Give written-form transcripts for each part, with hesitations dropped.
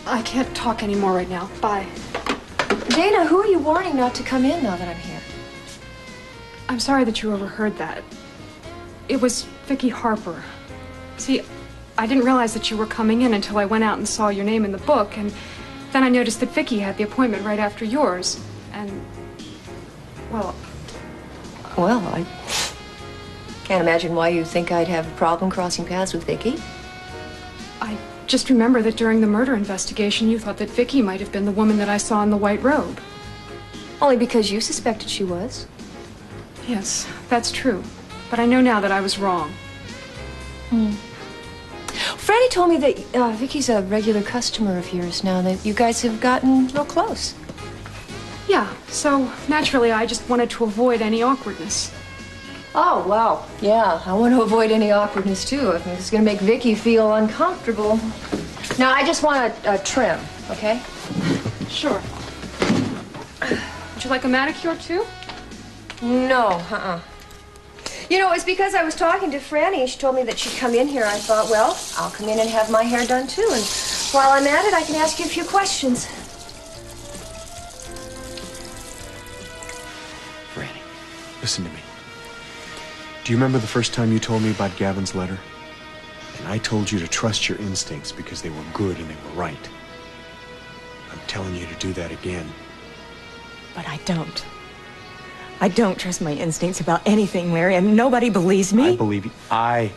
I can't talk anymore right now. Bye. Dana, who are you warning not to come in now that I'm here? I'm sorry that you overheard that. It was Vicky Harper. See, I didn't realize that you were coming in until I went out and saw your name in the book, and then I noticed that Vicky had the appointment right after yours, and, well... Well, I can't imagine why you think I'd have a problem crossing paths with Vicky. I just remember that during the murder investigation, you thought that Vicky might have been the woman that I saw in the white robe. Only because you suspected she was. Yes, that's true. But I know now that I was wrong. Franny told me that Vicky's a regular customer of yours now, that you guys have gotten real close. Yeah, so naturally I just wanted to avoid any awkwardness. Oh, wow. Yeah, I want to avoid any awkwardness, too. I mean, it's going to make Vicky feel uncomfortable. Now, I just want a trim, okay? Sure. Would you like a manicure, too? No, You know, it's because I was talking to Franny. She told me that she'd come in here. I thought, well, I'll come in and have my hair done, too. And while I'm at it, I can ask you a few questions. Franny, listen to me. Do you remember the first time you told me about Gavin's letter? And I told you to trust your instincts because they were good and they were right. I'm telling you to do that again. But I don't. I don't trust my instincts about anything, Larry, and nobody believes me. I believe you. I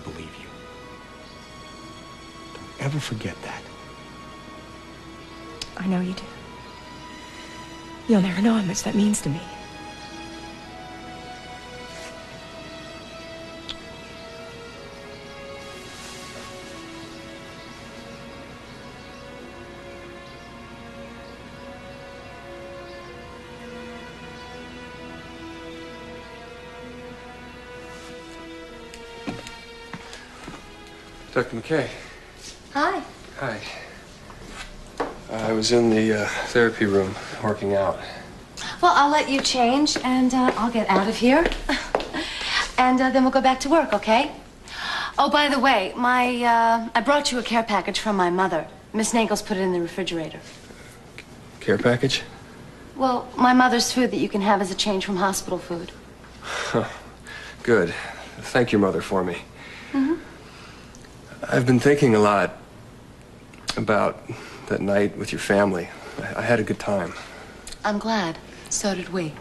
believe you. Don't ever forget that. I know you do. You'll never know how much that means to me. Dr. McKay. Hi. Hi. I was in the therapy room working out. Well, I'll let you change, and I'll get out of here. And then we'll go back to work, okay? Oh, by the way, I brought you a care package from my mother. Miss Nagel's put it in the refrigerator. Care package? Well, my mother's food that you can have as a change from hospital food. Huh. Good. Thank your mother for me. Mm-hmm. I've been thinking a lot about that night with your family. I had a good time. I'm glad. So did we.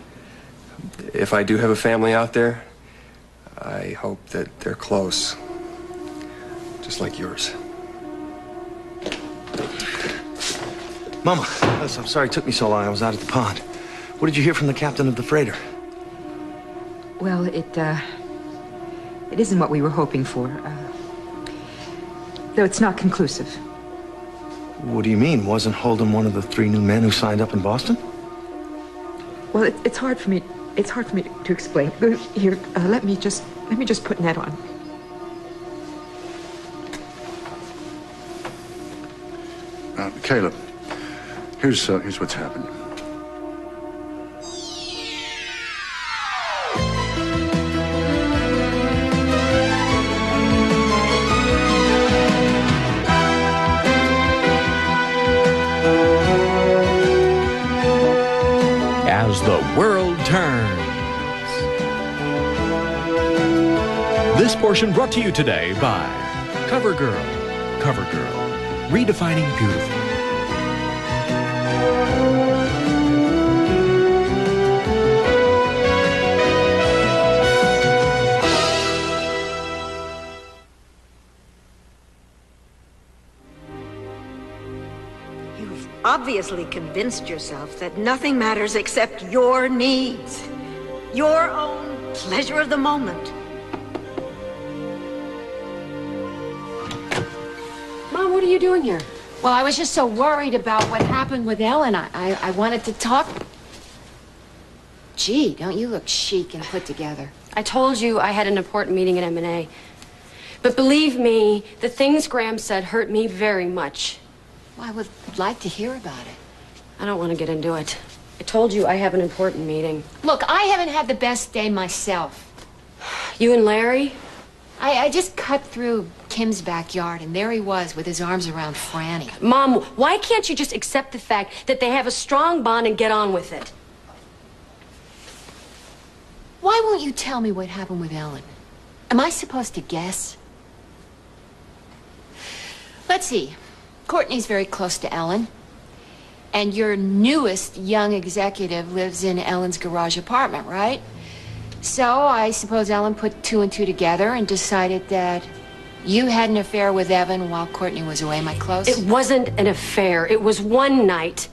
If I do have a family out there, I hope that they're close. Just like yours. Mama, listen, I'm sorry it took me so long. I was out at the pond. What did you hear from the captain of the freighter? Well, it isn't what we were hoping for. Though it's not conclusive. What do you mean? Wasn't Holden one of the 3 new men who signed up in Boston? Well, it's hard for me. It's hard for me to explain. Here, let me just put Ned on. Caleb, here's what's happened. As the world turns. This portion brought to you today by CoverGirl. CoverGirl, redefining beautiful. You've obviously convinced yourself that nothing matters except your needs, your own pleasure of the moment. Mom, what are you doing here? Well, I was just so worried about what happened with Ellen. I wanted to talk. Gee, don't you look chic and put together. I told you I had an important meeting at M&A. But believe me, the things Graham said hurt me very much. Well, I would like to hear about it. I don't want to get into it. I told you I have an important meeting. Look, I haven't had the best day myself. You and Larry? I just cut through Kim's backyard, and there he was with his arms around Franny. Mom, why can't you just accept the fact that they have a strong bond and get on with it? Why won't you tell me what happened with Ellen? Am I supposed to guess? Let's see. Courtney's very close to Ellen. And your newest young executive lives in Ellen's garage apartment, right? So I suppose Ellen put two and two together and decided that you had an affair with Evan while Courtney was away, am I close? It wasn't an affair. It was one night.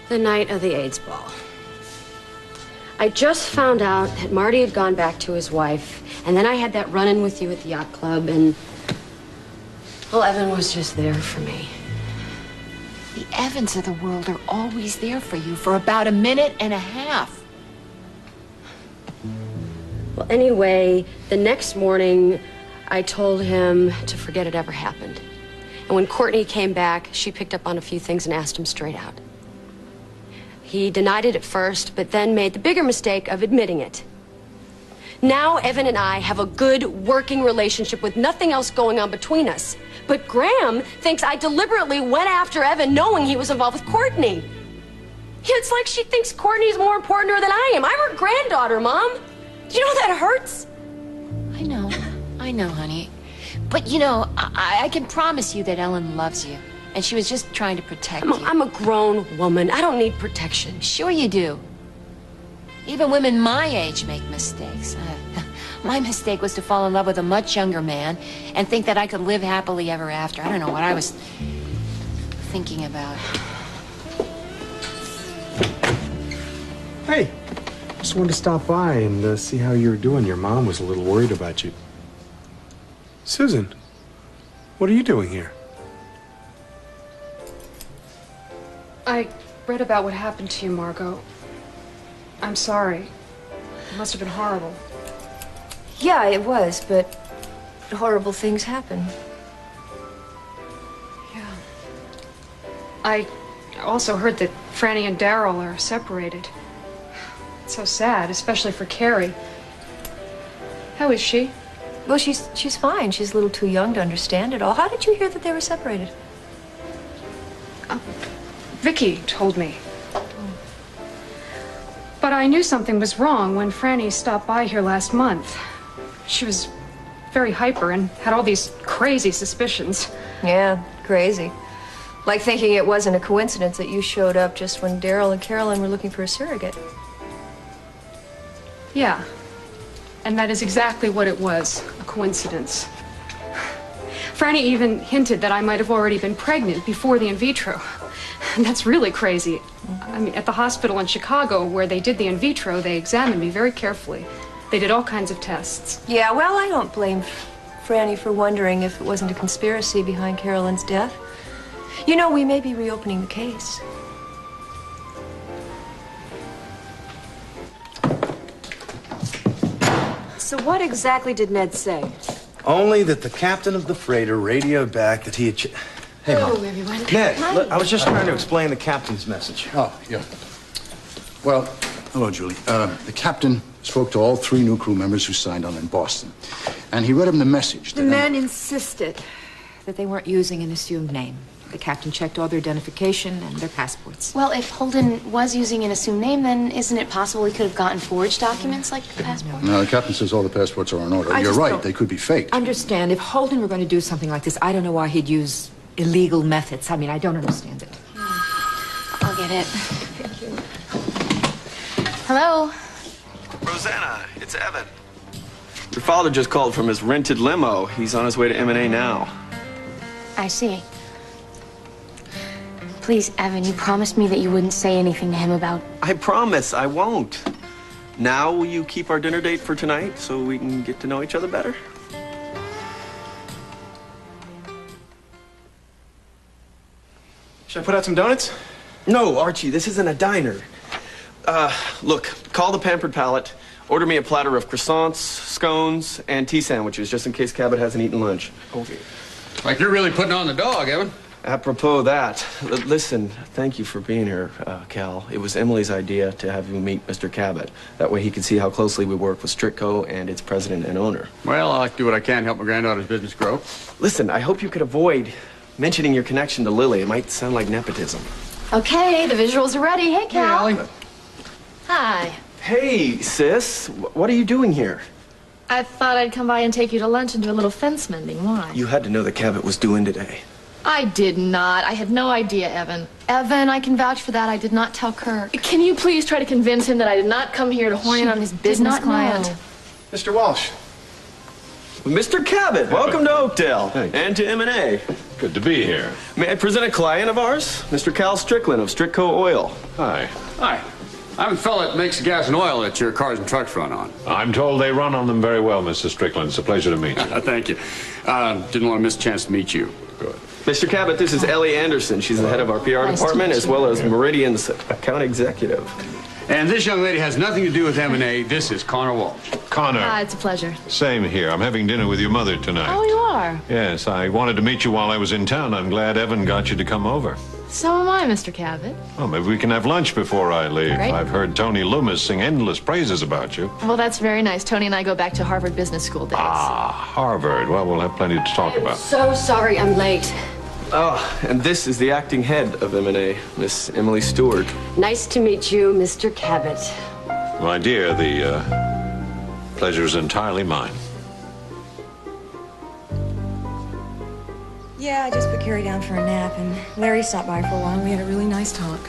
The night of the AIDS ball. I just found out that Marty had gone back to his wife, and then I had that run-in with you at the yacht club, and... well, Evan was just there for me. The Evans of the world are always there for you for about a minute and a half. Well, anyway, the next morning, I told him to forget it ever happened. And when Courtney came back, she picked up on a few things and asked him straight out. He denied it at first, but then made the bigger mistake of admitting it. Now, Evan and I have a good working relationship with nothing else going on between us. But Graham thinks I deliberately went after Evan knowing he was involved with Courtney. It's like she thinks Courtney's more important to her than I am. I'm her granddaughter, Mom. Do you know that hurts? I know, honey. But, you know, I can promise you that Ellen loves you. And she was just trying to protect you. I'm a grown woman. I don't need protection. Sure you do. Even women my age make mistakes. My mistake was to fall in love with a much younger man and think that I could live happily ever after. I don't know what I was thinking about. Hey, just wanted to stop by and see how you were doing. Your mom was a little worried about you. Susan, what are you doing here? I read about what happened to you, Margot. I'm sorry. It must have been horrible. Yeah, it was, but horrible things happen. Yeah. I also heard that Franny and Daryl are separated. It's so sad, especially for Carrie. How is she? Well, she's fine. She's a little too young to understand it all. How did you hear that they were separated? Vicky told me. But I knew something was wrong when Franny stopped by here last month. She was very hyper and had all these crazy suspicions. Yeah, crazy. Like thinking it wasn't a coincidence that you showed up just when Daryl and Carolyn were looking for a surrogate. Yeah. And that is exactly what it was, a coincidence. Franny even hinted that I might have already been pregnant before the in vitro. And that's really crazy. I mean, at the hospital in Chicago where they did the in vitro, they examined me very carefully. They did all kinds of tests. Yeah, well, I don't blame Franny for wondering if it wasn't a conspiracy behind Carolyn's death. You know, we may be reopening the case. So what exactly did Ned say? Only that the captain of the freighter radioed back that he had... Hey, Mom. Hello, everyone. Ned, Hi. look, I was just trying to explain the captain's message. Oh, yeah. Well, hello, Julie. The captain spoke to all 3 new crew members who signed on in Boston. And he read them the message. The men insisted that they weren't using an assumed name. The captain checked all their identification and their passports. Well, if Holden was using an assumed name, then isn't it possible he could have gotten forged documents like the passport? No, the captain says all the passports are in order. I You're just right, don't they could be faked. Understand, if Holden were going to do something like this, I don't know why he'd use illegal methods. I mean, I don't understand it. I'll get it. Hello? Rosanna, it's Evan. Your father just called from his rented limo. He's on his way to M&A now. I see. Please, Evan, you promised me that you wouldn't say anything to him about... I promise I won't. Now will you keep our dinner date for tonight so we can get to know each other better? Should I put out some donuts? No, Archie, this isn't a diner. Look, call the Pampered Palate. Order me a platter of croissants, scones, and tea sandwiches, just in case Cabot hasn't eaten lunch. Okay. Like you're really putting on the dog, Evan. apropos that, listen, thank you for being here, Cal. It was Emily's idea to have you meet Mr. Cabot. That way he could see how closely we work with Stritco and its president and owner. Well, I like to do what I can to help my granddaughter's business grow. Listen, I hope you could avoid mentioning your connection to Lily. It might sound like nepotism. Okay, the visuals are ready. Hey, Cal. Hey, Allie. Hi. Hey, sis, what are you doing here? I thought I'd come by and take you to lunch and do a little fence mending. Why? You had to know that Cabot was due in today. I did not. I had no idea, Evan. Evan, I can vouch for that. I did not tell Kirk. Can you please try to convince him that I did not come here to horn in on his business client? Mr. Walsh. Mr. Cabot, welcome to Oakdale and to M&A. Good to be here. May I present a client of ours, Mr. Cal Strickland of Stritco Oil. Hi. Hi. I'm the fella that makes the gas and oil that your cars and trucks run on. I'm told they run on them very well, Mr. Strickland. It's a pleasure to meet you. Thank you. Didn't want to miss a chance to meet you. Good. Mr. Cabot, this is Ellie Anderson. She's the head of our PR department as well as Meridian's account executive. And this young lady has nothing to do with M&A. This is Connor Walsh. Connor. It's a pleasure. Same here. I'm having dinner with your mother tonight. Oh, you are? Yes, I wanted to meet you while I was in town. I'm glad Evan got you to come over. So am I, Mr. Cabot. Well, maybe we can have lunch before I leave. Great. I've heard Tony Loomis sing endless praises about you. Well, that's very nice. Tony and I go back to Harvard Business School days. Ah, Harvard. Well, we'll have plenty to talk about. So sorry I'm late. Oh, and this is the acting head of M&A, Miss Emily Stewart. Nice to meet you, Mr. Cabot. My dear, the pleasure's entirely mine. Yeah, I just put Carrie down for a nap, and Larry stopped by for a while, and we had a really nice talk.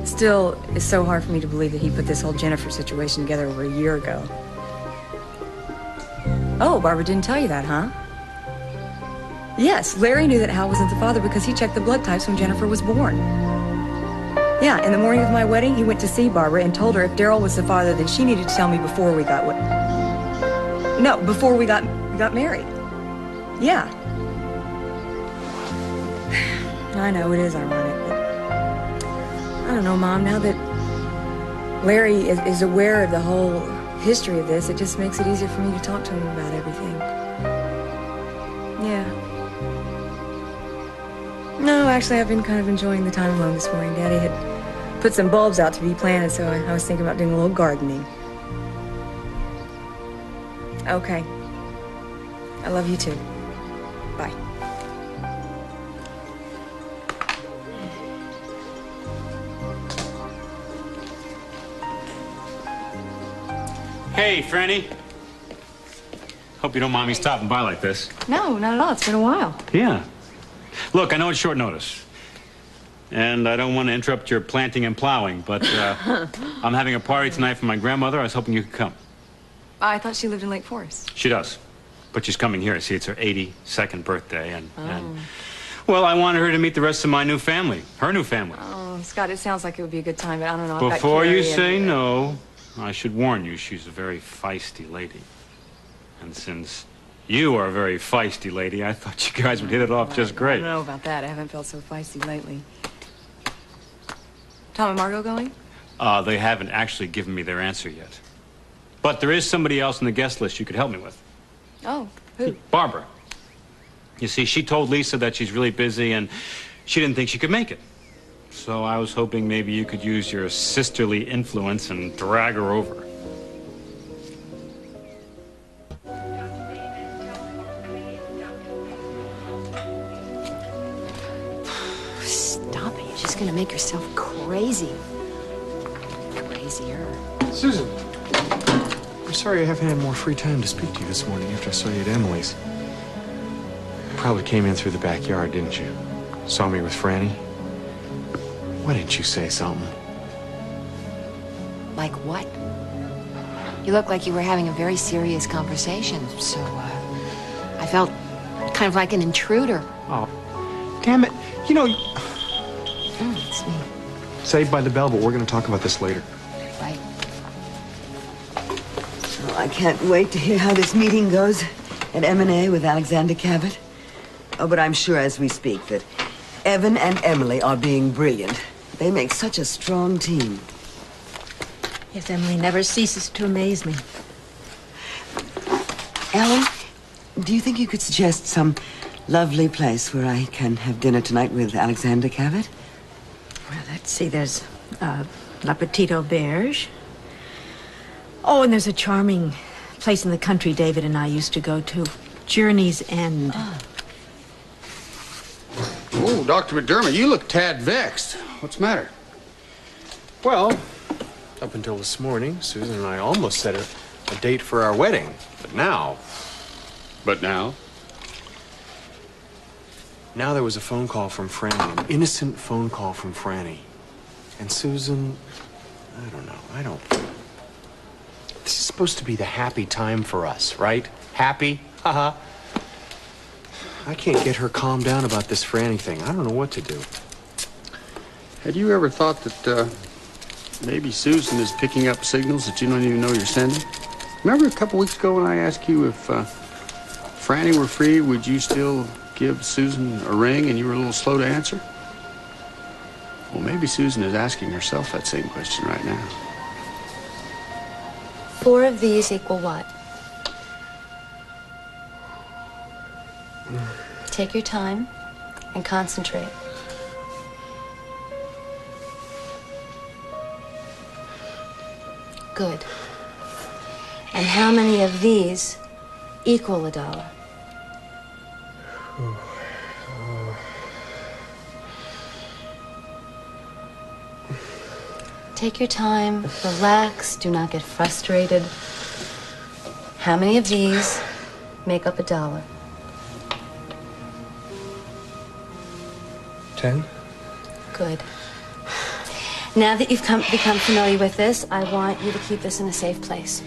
Still, it's so hard for me to believe that he put this whole Jennifer situation together over a year ago. Oh, Barbara didn't tell you that, huh? Yes, Larry knew that Hal wasn't the father because he checked the blood types when Jennifer was born. Yeah, in the morning of my wedding, he went to see Barbara and told her if Daryl was the father, then she needed to tell me before we got before we got married. Yeah. I know, it is ironic, but I don't know, Mom, now that Larry is aware of the whole history of this, it just makes it easier for me to talk to him about everything. Yeah. No, actually, I've been kind of enjoying the time alone this morning. Daddy had put some bulbs out to be planted, so I was thinking about doing a little gardening. Okay. I love you too. Bye. Hey, Franny. Hope you don't mind me stopping by like this. No, not at all. It's been a while. Yeah. Look, I know it's short notice. And I don't want to interrupt your planting and plowing, but I'm having a party tonight for my grandmother. I was hoping you could come. I thought she lived in Lake Forest. She does. But she's coming here. See, it's her 82nd birthday. And well, I wanted her to meet the rest of my new family. Her new family. Oh, Scott, it sounds like it would be a good time, but I don't know. Before you say no, I should warn you, she's a very feisty lady. And since you are a very feisty lady, I thought you guys would hit it off just great. I don't know about that. I haven't felt so feisty lately. Tom and Margot going? They haven't actually given me their answer yet. But there is somebody else on the guest list you could help me with. Oh, who? Barbara. You see, she told Lisa that she's really busy and she didn't think she could make it. So I was hoping maybe you could use your sisterly influence and drag her over. Stop it. You're just gonna make yourself crazy. Crazier. Susan, I'm sorry I haven't had more free time to speak to you this morning after I saw you at Emily's. You probably came in through the backyard, didn't you? Saw me with Franny? Why didn't you say something? Like what? You looked like you were having a very serious conversation, so, I felt kind of like an intruder. Oh, damn it. You know... It's me. Saved by the Bell, but we're going to talk about this later. Right. Oh, I can't wait to hear how this meeting goes at M&A with Alexander Cabot. Oh, but I'm sure as we speak that Evan and Emily are being brilliant. They make such a strong team. Yes, Emily never ceases to amaze me. Ellen, do you think you could suggest some lovely place where I can have dinner tonight with Alexander Cabot? Well, let's see. There's La Petite Auberge. Oh, and there's a charming place in the country David and I used to go to. Journey's End. Oh, Dr. McDermott, you look tad vexed. What's the matter? Well, up until this morning, Susan and I almost set a date for our wedding. But now... But now? Now there was a phone call from Franny, an innocent phone call from Franny. And Susan, I don't know. This is supposed to be the happy time for us, right? Happy? Haha. I can't get her calmed down about this Franny thing. I don't know what to do. Had you ever thought that maybe Susan is picking up signals that you don't even know you're sending? Remember a couple weeks ago when I asked you if Franny were free, would you still give Susan a ring, and you were a little slow to answer? Well, maybe Susan is asking herself that same question right now. 4 of these equal what? Take your time and concentrate. Good. And how many of these equal $1? Take your time, relax, do not get frustrated. How many of these make up $1? 10? Good. Now that you've become familiar with this, I want you to keep this in a safe place.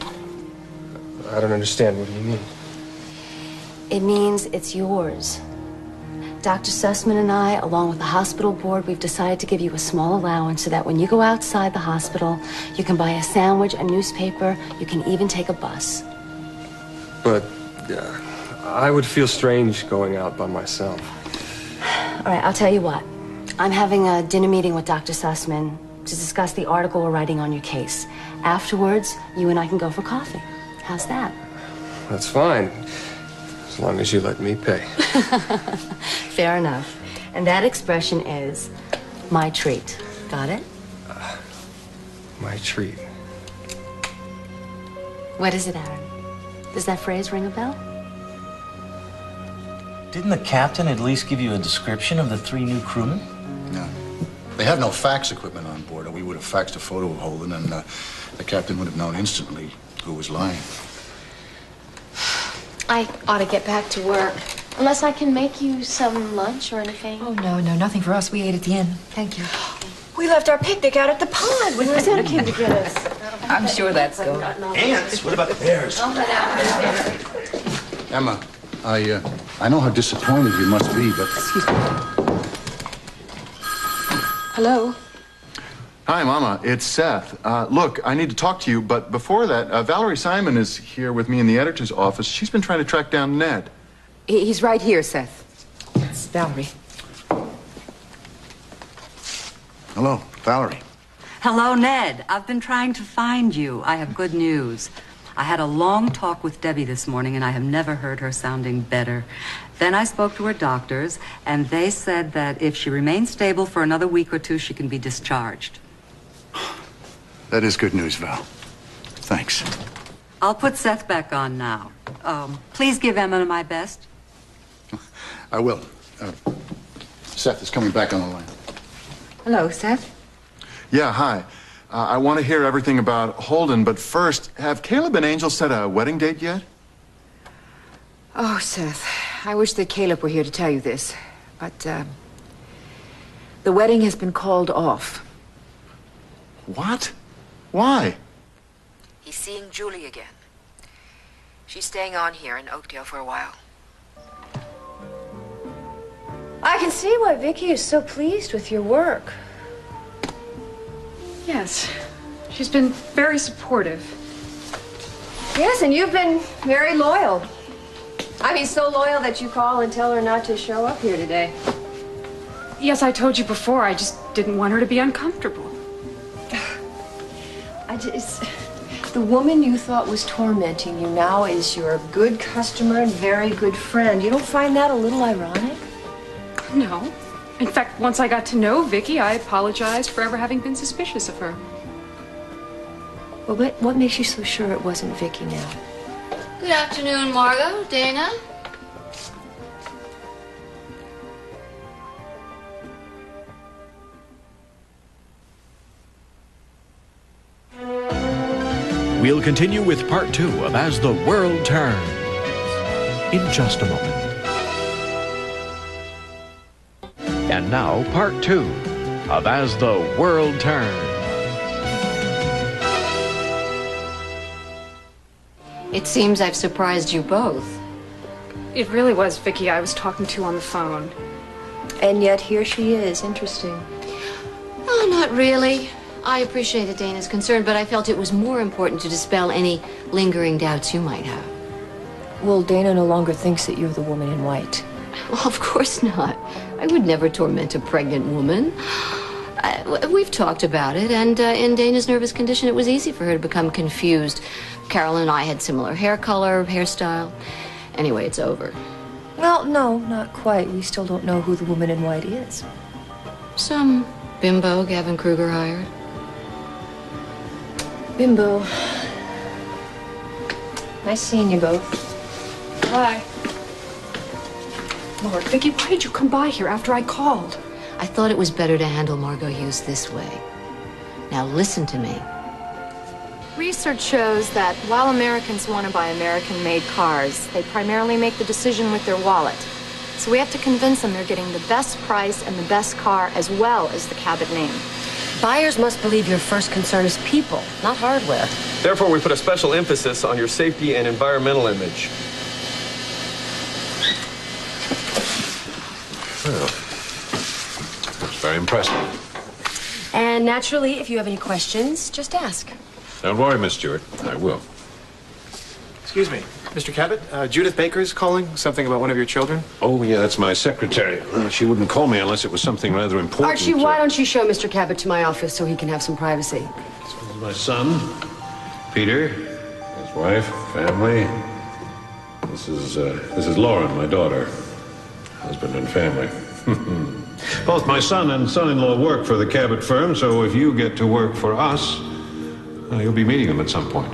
I don't understand. What do you mean? It means it's yours. Dr. Sussman and I, along with the hospital board, we've decided to give you a small allowance so that when you go outside the hospital, you can buy a sandwich, a newspaper, you can even take a bus. But I would feel strange going out by myself. All right, I'll tell you what. I'm having a dinner meeting with Dr. Sussman to discuss the article we're writing on your case. Afterwards, you and I can go for coffee. How's that? That's fine, as long as you let me pay. Fair enough. And that expression is my treat. Got it? My treat. What is it, Aaron? Does that phrase ring a bell? Didn't the captain at least give you a description of the 3 new crewmen? No. They have no fax equipment on board, or we would have faxed a photo of Holden, and the captain would have known instantly who was lying. I ought to get back to work. Unless I can make you some lunch or anything. Oh, no, nothing for us. We ate at the inn. Thank you. We left our picnic out at the pond when Rosanna came to get us. I'm sure that's good. Ants? What about the bears? Emma, I know how disappointed you must be, but... Excuse me. Hello? Hi, Mama. It's Seth. Look, I need to talk to you, but before that, Valerie Simon is here with me in the editor's office. She's been trying to track down Ned. He's right here, Seth. It's Valerie. Hello, Valerie. Hello, Ned. I've been trying to find you. I have good news. I had a long talk with Debbie this morning, and I have never heard her sounding better. Then I spoke to her doctors, and they said that if she remains stable for another week or 2, she can be discharged. That is good news, Val. Thanks. I'll put Seth back on now. Please give Emma my best. I will. Seth is coming back on the line. Hello, Seth. Yeah, hi. I want to hear everything about Holden, but first, have Caleb and Angel set a wedding date yet? Oh, Seth, I wish that Caleb were here to tell you this, but the wedding has been called off. What? Why? He's seeing Julie again. She's staying on here in Oakdale for a while. I can see why Vicky is so pleased with your work. Yes. She's been very supportive. Yes, and you've been very loyal. I mean, so loyal that you call and tell her not to show up here today. Yes, I told you before. I just didn't want her to be uncomfortable. The woman you thought was tormenting you now is your good customer and very good friend. You don't find that a little ironic? No. In fact, once I got to know Vicky, I apologized for ever having been suspicious of her. Well, what makes you so sure it wasn't Vicky now? Good afternoon, Margot, Dana. We'll continue with part 2 of As the World Turns in just a moment. And now, part 2 of As the World Turns. It seems I've surprised you both. It really was Vicky I was talking to on the phone. And yet here she is. Interesting. Oh, not really. I appreciated Dana's concern, but I felt it was more important to dispel any lingering doubts you might have. Well, Dana no longer thinks that you're the woman in white. Well, of course not. I would never torment a pregnant woman. We've talked about it, and in Dana's nervous condition, it was easy for her to become confused. Carolyn and I had similar hair color, hairstyle. Anyway, it's over. Well, no, not quite. We still don't know who the woman in white is. Some bimbo Gavin Kruger hired. Bimbo. Nice seeing you both. Bye. Lord, Vicky, why did you come by here after I called? I thought it was better to handle Margot Hughes this way. Now listen to me. Research shows that while Americans want to buy American-made cars, they primarily make the decision with their wallet. So we have to convince them they're getting the best price and the best car as well as the Cabot name. Buyers must believe your first concern is people, not hardware. Therefore, we put a special emphasis on your safety and environmental image. Well, that's very impressive. And naturally, if you have any questions, just ask. Don't worry, Miss Stewart. I will. Excuse me, Mr. Cabot. Judith Baker's calling. Something about one of your children. Oh, yeah, that's my secretary. She wouldn't call me unless it was something rather important. Archie, why don't you show Mr. Cabot to my office so he can have some privacy? This is my son, Peter, his wife, family. This is Lauren, my daughter, husband and family. Both my son and son-in-law work for the Cabot firm, so if you get to work for us, you'll be meeting them at some point.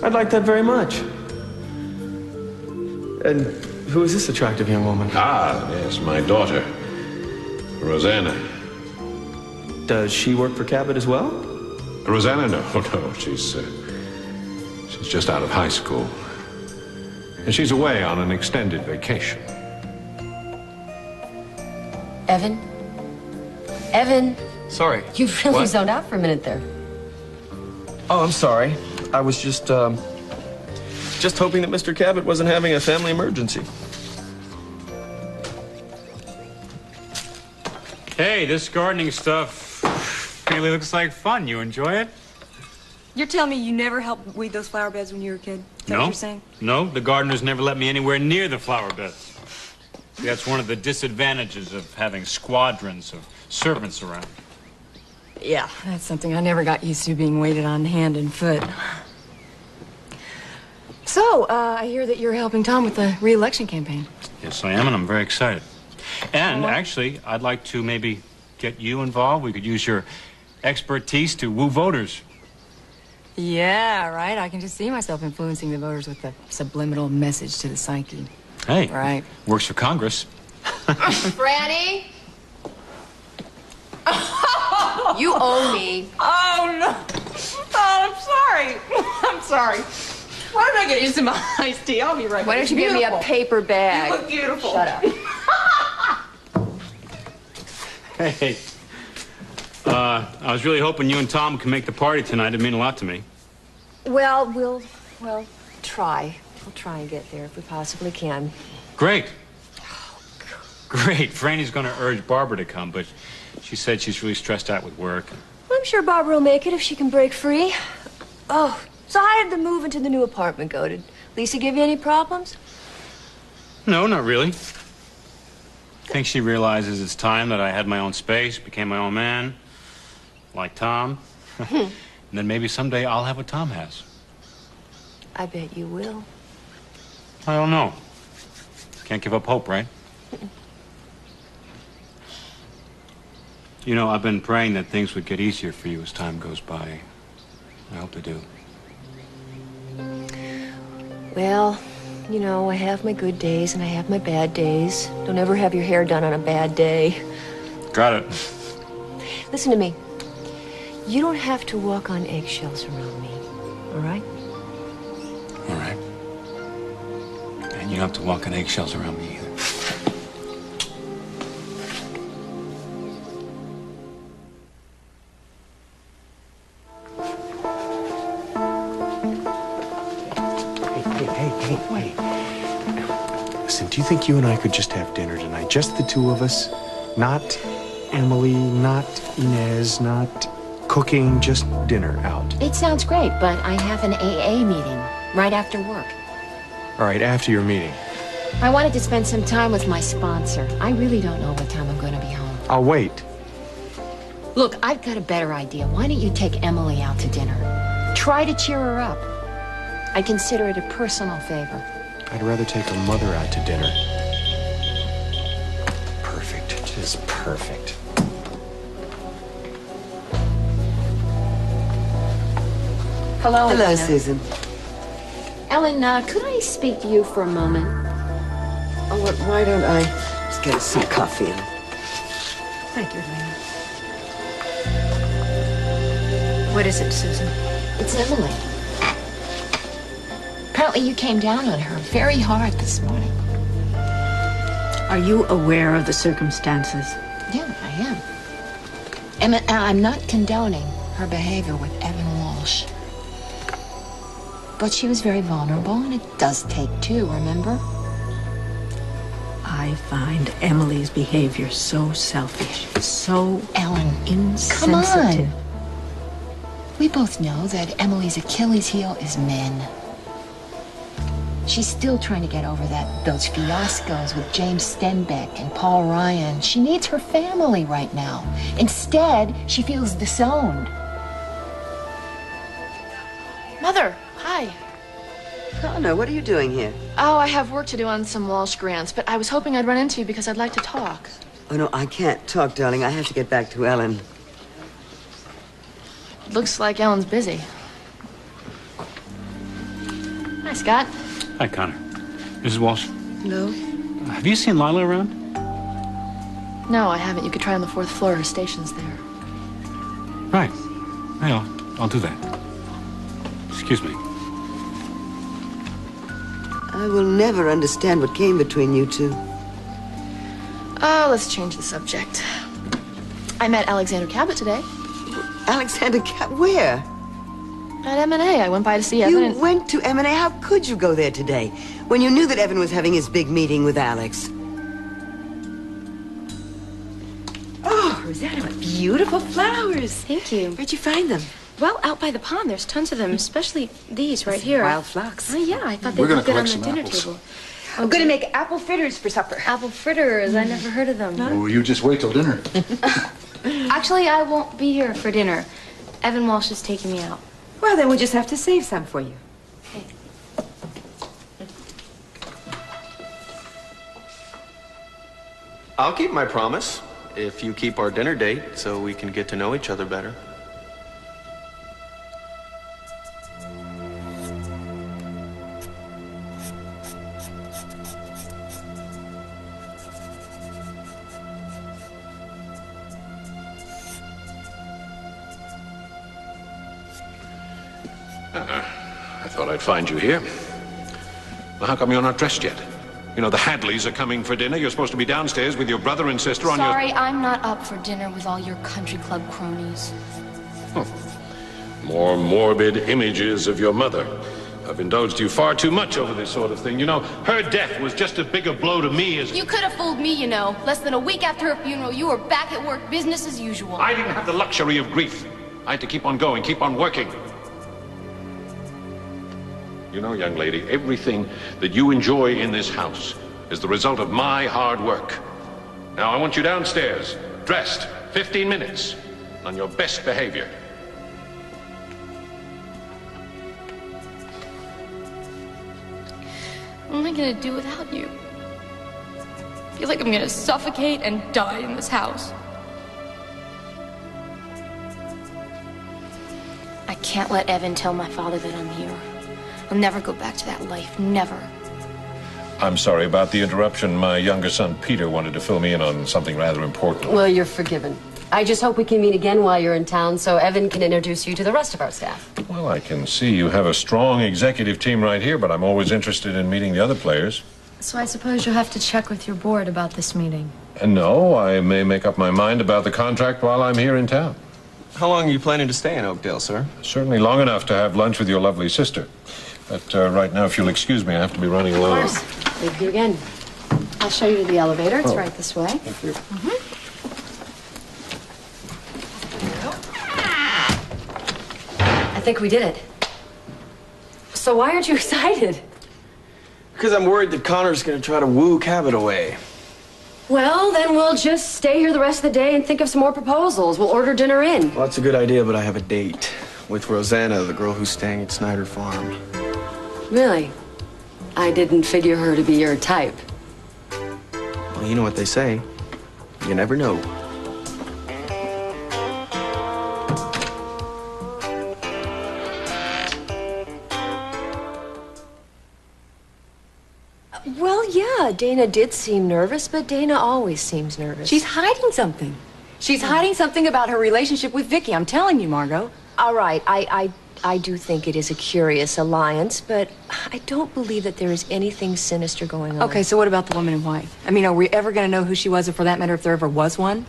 I'd like that very much. And who is this attractive young woman? Ah, yes, my daughter, Rosanna. Does she work for Cabot as well? Rosanna? No, she's just out of high school. And she's away on an extended vacation. Evan? Evan? Sorry. You really What? zoned out for a minute there. Oh, I'm sorry. I was just hoping that Mr. Cabot wasn't having a family emergency. Hey, this gardening stuff really looks like fun. You enjoy it? You're telling me you never helped weed those flower beds when you were a kid? Is that what No. you're saying? No, the gardeners never let me anywhere near the flower beds. See, that's one of the disadvantages of having squadrons of servants around. Yeah, that's something I never got used to, being waited on hand and foot. So, I hear that you're helping Tom with the re-election campaign. Yes, I am, and I'm very excited. And actually, I'd like to maybe get you involved. We could use your expertise to woo voters. Yeah, right. I can just see myself influencing the voters with the subliminal message to the psyche. Hey, right. Works for Congress. Franny? You owe me. Oh, no. Oh, I'm sorry. I'm sorry. Why did I get into my iced tea? I'll be right back. Why don't you give me a paper bag? You look beautiful. Shut up. Hey, I was really hoping you and Tom can make the party tonight. It'd mean a lot to me. Well, we'll try. We'll try and get there if we possibly can. Great. Great. Franny's going to urge Barbara to come, but she said she's really stressed out with work. I'm sure Barbara will make it if she can break free. Oh, so how did the move into the new apartment go? Did Lisa give you any problems? No, not really. I think she realizes it's time that I had my own space, became my own man, like Tom. And then maybe someday I'll have what Tom has. I bet you will. I don't know. Can't give up hope, right? You know, I've been praying that things would get easier for you as time goes by. I hope they do. Well, you know, I have my good days and I have my bad days. Don't ever have your hair done on a bad day. Got it. Listen to me. You don't have to walk on eggshells around me, all right? All right. And you don't have to walk on eggshells around me either. Hey. Listen, do you think you and I could just have dinner tonight? Just the two of us? Not Emily, not Inez, not cooking, just dinner out. It sounds great, but I have an AA meeting right after work. All right, after your meeting. I wanted to spend some time with my sponsor. I really don't know what time I'm going to be home. I'll wait. Look, I've got a better idea. Why don't you take Emily out to dinner? Try to cheer her up. I consider it a personal favor. I'd rather take her mother out to dinner. Perfect. Just perfect. Hello, Hello, Elena. Susan. Ellen, could I speak to you for a moment? Oh, why don't I just get us some coffee? Thank you, Elena. What is it, Susan? It's Emily. Apparently you came down on her very hard this morning. Are you aware of the circumstances? Yeah, I am. And I'm not condoning her behavior with Evan Walsh. But she was very vulnerable, and it does take two, remember? I find Emily's behavior so selfish, so Ellen, insensitive. come on. We both know that Emily's Achilles heel is men. She's still trying to get over those fiascos with James Stenbeck and Paul Ryan. She needs her family right now. Instead, she feels disowned. Mother, hi. Connor, what are you doing here? Oh, I have work to do on some Walsh grants, but I was hoping I'd run into you because I'd like to talk. Oh, no, I can't talk, darling. I have to get back to Ellen. Looks like Ellen's busy. Hi, Scott. Hi, Connor. Mrs. Walsh. Hello. Have you seen Lila around? No, I haven't. You could try on the 4th floor. Her station's there. Right. Hey, I'll do that. Excuse me. I will never understand what came between you two. Oh, let's change the subject. I met Alexander Cabot today. Alexander Cabot? Where? At M&A. I went by to see Evan. You went to M&A? How could you go there today when you knew that Evan was having his big meeting with Alex? Oh, Rosanna, what beautiful flowers. Thank you. Where'd you find them? Well, out by the pond, there's tons of them, especially these right here. Wild phlox. Oh, yeah, I thought We're they'd gonna look good on collect the some dinner apples. table. I'm going to make apple fritters for supper. Apple fritters, I never heard of them. Oh, you just wait till dinner. Actually, I won't be here for dinner. Evan Walsh is taking me out. Well, then we'll just have to save some for you. I'll keep my promise if you keep our dinner date so we can get to know each other better. I thought I'd find you here. Well, how come you're not dressed yet? You know, the Hadleys are coming for dinner. You're supposed to be downstairs with your brother and sister on your... Sorry, I'm not up for dinner with all your country club cronies. More morbid images of your mother. I've indulged you far too much over this sort of thing. You know, her death was just as big a blow to me as... You could have fooled me, you know. Less than a week after her funeral, you were back at work, business as usual. I didn't have the luxury of grief. I had to keep on going, keep on working. You know, young lady, everything that you enjoy in this house is the result of my hard work. Now, I want you downstairs, dressed, 15 minutes, on your best behavior. What am I gonna do without you? I feel like I'm gonna suffocate and die in this house. I can't let Evan tell my father that I'm here. I'll never go back to that life, never. I'm sorry about the interruption. My younger son, Peter, wanted to fill me in on something rather important. Well, you're forgiven. I just hope we can meet again while you're in town so Evan can introduce you to the rest of our staff. Well, I can see you have a strong executive team right here, but I'm always interested in meeting the other players. So I suppose you'll have to check with your board about this meeting. And no, I may make up my mind about the contract while I'm here in town. How long are you planning to stay in Oakdale, sir? Certainly long enough to have lunch with your lovely sister. But right now, if you'll excuse me, I have to be running along. Of course. Thank you again. I'll show you to the elevator. It's Oh. right this way. Thank you. I think we did it. So why aren't you excited? Because I'm worried that Connor's going to try to woo Cabot away. Well, then we'll just stay here the rest of the day and think of some more proposals. We'll order dinner in. Well, that's a good idea, but I have a date with Rosanna, the girl who's staying at Snyder Farm. Really? I didn't figure her to be your type. Well, you know what they say. You never know. Well, yeah, Dana did seem nervous, but Dana always seems nervous. She's hiding something. She's hiding something about her relationship with Vicky. I'm telling you, Margot. All right, I do think it is a curious alliance, but I don't believe that there is anything sinister going on. Okay, so what about the woman in white? I mean, are we ever going to know who she was, or for that matter, if there ever was one?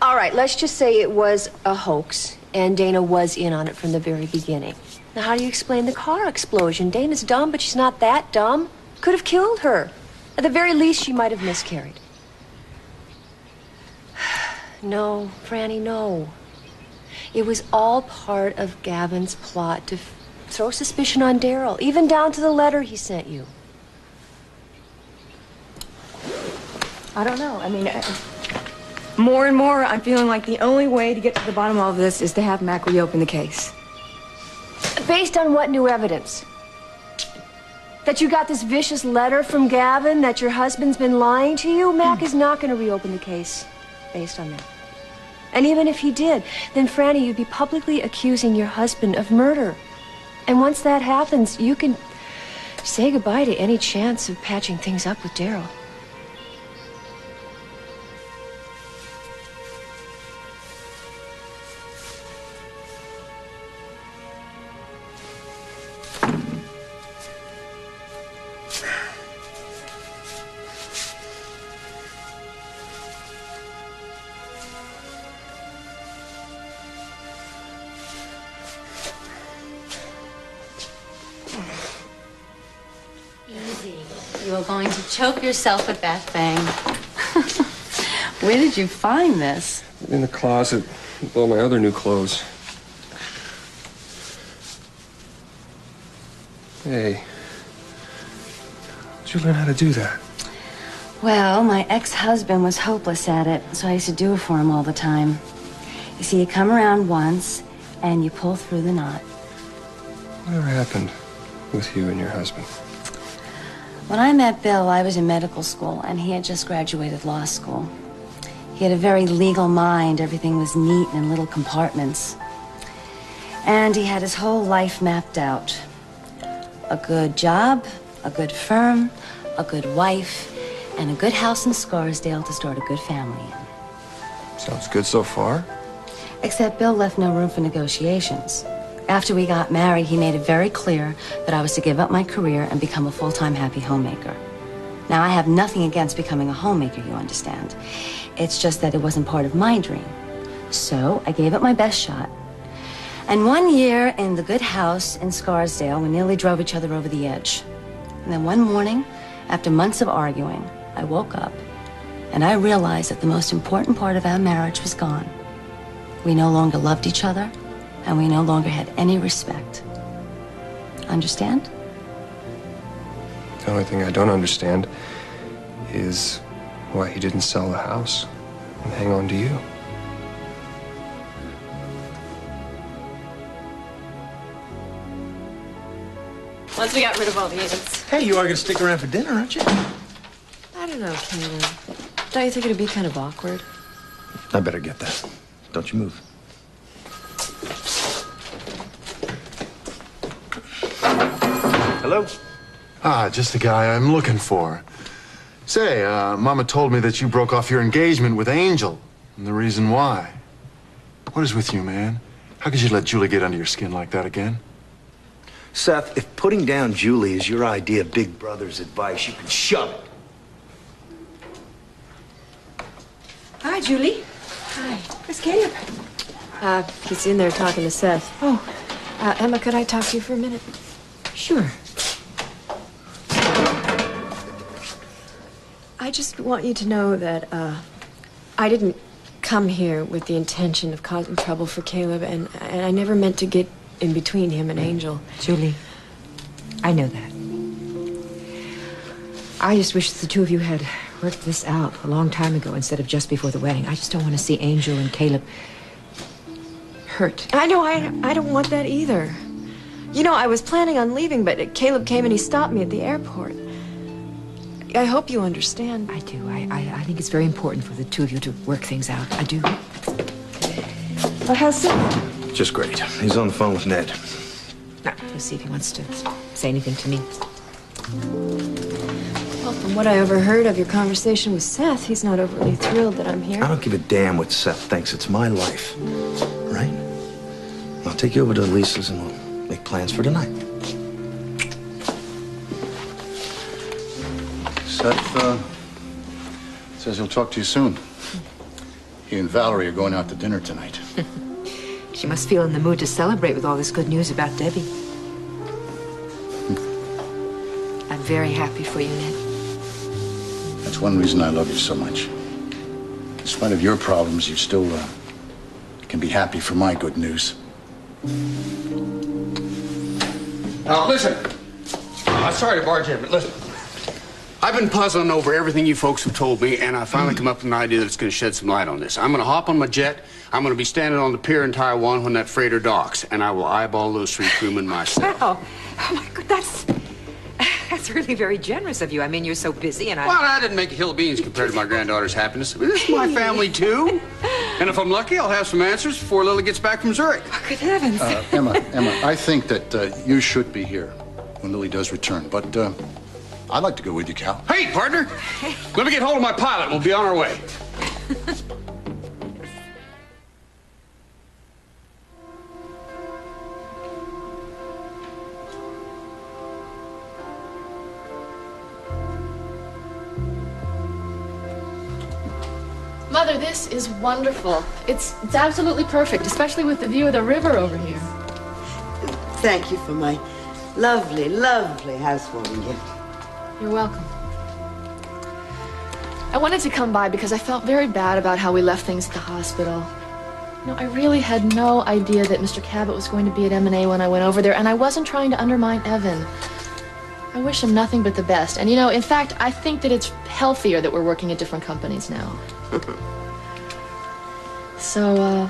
All right, let's just say it was a hoax, and Dana was in on it from the very beginning. Now, how do you explain the car explosion? Dana's dumb, but she's not that dumb. Could have killed her. At the very least, she might have miscarried. No, Franny, no. It was all part of Gavin's plot to throw suspicion on Daryl, even down to the letter he sent you. I don't know. I mean, more and more, I'm feeling like the only way to get to the bottom of all this is to have Mac reopen the case. Based on what new evidence? That you got this vicious letter from Gavin, that your husband's been lying to you? Mac is not going to reopen the case based on that. And even if he did, then Franny, you'd be publicly accusing your husband of murder. And once that happens, you can say goodbye to any chance of patching things up with Daryl. You are going to choke yourself with that thing. Where did you find this? In the closet with all my other new clothes. Hey. How'd you learn how to do that? Well, my ex-husband was hopeless at it, so I used to do it for him all the time. You see, you come around once, and you pull through the knot. Whatever happened with you and your husband? When I met Bill, I was in medical school, and he had just graduated law school. He had a very legal mind. Everything was neat and in little compartments. And he had his whole life mapped out. A good job, a good firm, a good wife, and a good house in Scarsdale to start a good family in. Sounds good so far. Except Bill left no room for negotiations. After we got married, he made it very clear that I was to give up my career and become a full-time happy homemaker. Now, I have nothing against becoming a homemaker, you understand. It's just that it wasn't part of my dream. So I gave it my best shot. And one year in the good house in Scarsdale, we nearly drove each other over the edge. And then one morning, after months of arguing, I woke up and I realized that the most important part of our marriage was gone. We no longer loved each other, and we no longer had any respect. Understand? The only thing I don't understand is why he didn't sell the house and hang on to you. Once we got rid of all the ants. Hey, you are going to stick around for dinner, aren't you? I don't know, Caleb. Don't you think it'd be kind of awkward? I better get that. Don't you move. Hello? Ah, just the guy I'm looking for. Say, Mama told me that you broke off your engagement with Angel, and the reason why. What is with you, man? How could you let Julie get under your skin like that again? Seth, if putting down Julie is your idea of Big Brother's advice, you can shove it. Hi, Julie. Hi. Where's Caleb? He's in there talking to Seth. Oh, Emma, could I talk to you for a minute? Sure. I just want you to know that, I didn't come here with the intention of causing trouble for Caleb, and I never meant to get in between him and Angel. Julie, I know that. I just wish the two of you had worked this out a long time ago instead of just before the wedding. I just don't want to see Angel and Caleb hurt. I know, I don't want that either. You know, I was planning on leaving, but Caleb came and he stopped me at the airport. I hope you understand. I do. I think it's very important for the two of you to work things out. I do. Well, how's Seth? Just great. He's on the phone with Ned. Now, we'll see if he wants to say anything to me. Well, from what I overheard of your conversation with Seth, he's not overly thrilled that I'm here. I don't give a damn what Seth thinks. It's my life. Right? I'll take you over to Lisa's and we'll make plans for tonight. Seth, says he'll talk to you soon. He and Valerie are going out to dinner tonight. She must feel in the mood to celebrate with all this good news about Debbie. I'm very happy for you, Ned. That's one reason I love you so much. In spite of your problems, you still can be happy for my good news. Now, listen. Sorry to barge in, but listen. I've been puzzling over everything you folks have told me, and I finally come up with an idea that's going to shed some light on this. I'm going to hop on my jet. I'm going to be standing on the pier in Taiwan when that freighter docks, and I will eyeball those three crewmen myself. Oh my God, that's really very generous of you. I mean, you're so busy, and Well, I didn't make a hill of beans compared to my granddaughter's happiness. I mean, this is my family, too. And if I'm lucky, I'll have some answers before Lily gets back from Zurich. Oh, good heavens. Emma, I think that you should be here when Lily does return, but I'd like to go with you, Cal. Hey, partner! Let me get hold of my pilot. We'll be on our way. Mother, this is wonderful. It's absolutely perfect, especially with the view of the river over here. Thank you for my lovely, lovely housewarming gift. You're welcome. I wanted to come by because I felt very bad about how we left things at the hospital. You know, I really had no idea that Mr. Cabot was going to be at M&A when I went over there, and I wasn't trying to undermine Evan. I wish him nothing but the best. And, you know, in fact, I think that it's healthier that we're working at different companies now. So,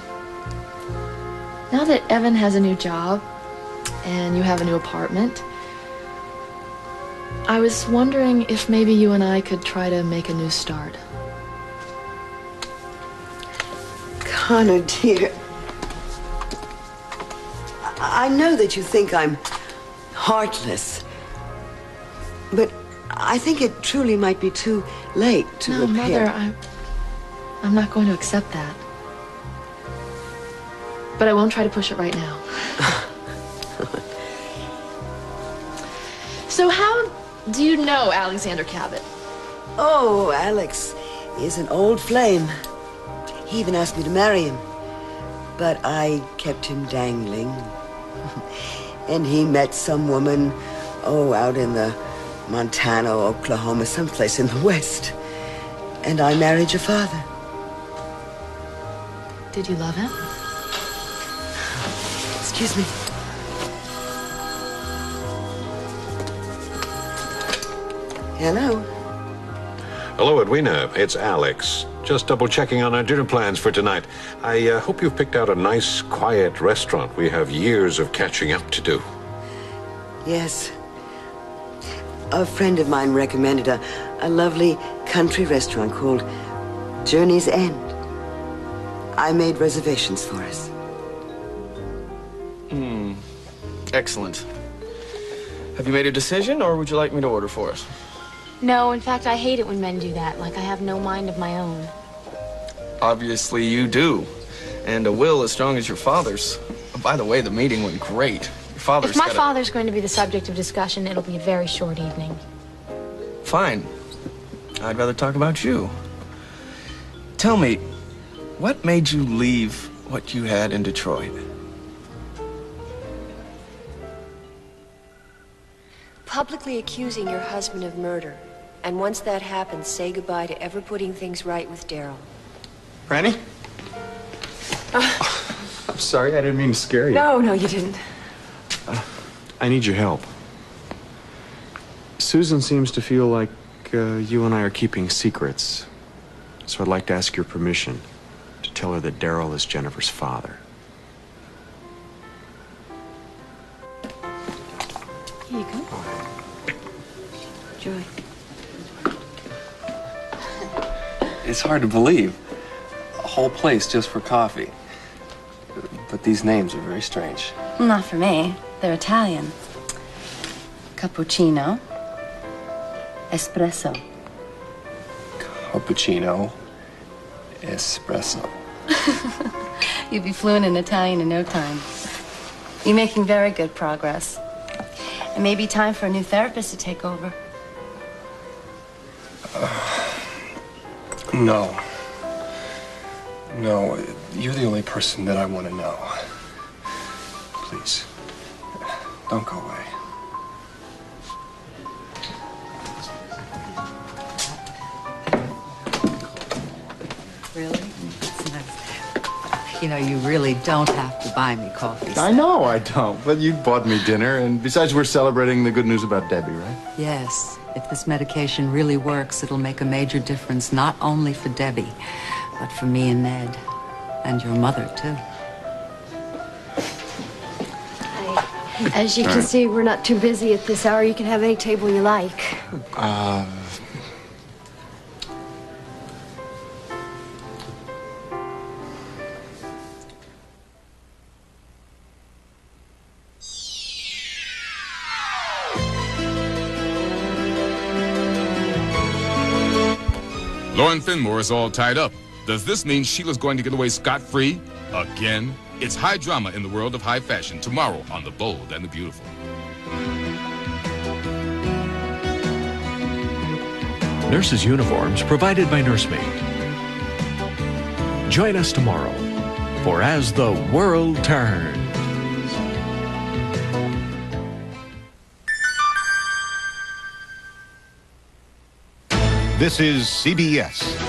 now that Evan has a new job, and you have a new apartment, I was wondering if maybe you and I could try to make a new start. Connor, dear. I know that you think I'm heartless, but I think it truly might be too late to No, repair. Mother, I'm not going to accept that. But I won't try to push it right now. So how do you know Alexander Cabot? Oh, Alex is an old flame. He even asked me to marry him. But I kept him dangling. And he met some woman, out in the Montana, Oklahoma, someplace in the West. And I married your father. Did you love him? Excuse me. Hello. Hello, Edwina. It's Alex. Just double-checking on our dinner plans for tonight. I hope you've picked out a nice, quiet restaurant. We have years of catching up to do. Yes. A friend of mine recommended a lovely country restaurant called Journey's End. I made reservations for us. Excellent. Have you made a decision, or would you like me to order for us? No, in fact, I hate it when men do that, like I have no mind of my own. Obviously, you do. And a will as strong as your father's. Oh, by the way, the meeting went great. Your father's If my got a- father's going to be the subject of discussion, it'll be a very short evening. Fine. I'd rather talk about you. Tell me, what made you leave what you had in Detroit? Publicly accusing your husband of murder. And once that happens, say goodbye to ever putting things right with Daryl. Franny? I'm sorry, I didn't mean to scare you. No, you didn't. I need your help. Susan seems to feel like you and I are keeping secrets. So I'd like to ask your permission to tell her that Daryl is Jennifer's father. Here you go. Joy. It's hard to believe. A whole place just for coffee. But these names are very strange. Not for me. They're Italian. Cappuccino. Espresso. Cappuccino. Espresso. You'll be fluent in Italian in no time. You're making very good progress. It may be time for a new therapist to take over. No. No, you're the only person that I want to know. Please, don't go away. Really? That's nice. You know, you really don't have to buy me coffee. I know I don't, but you bought me dinner, and besides, we're celebrating the good news about Debbie, right? Yes. If this medication really works, it'll make a major difference, not only for Debbie, but for me and Ned. And your mother, too. As you can see, we're not too busy at this hour. You can have any table you like. Lauren Finmore is all tied up. Does this mean Sheila's going to get away scot-free? Again? It's high drama in the world of high fashion tomorrow on The Bold and the Beautiful. Nurses' uniforms provided by Nursemaid. Join us tomorrow for As the World Turns. This is CBS.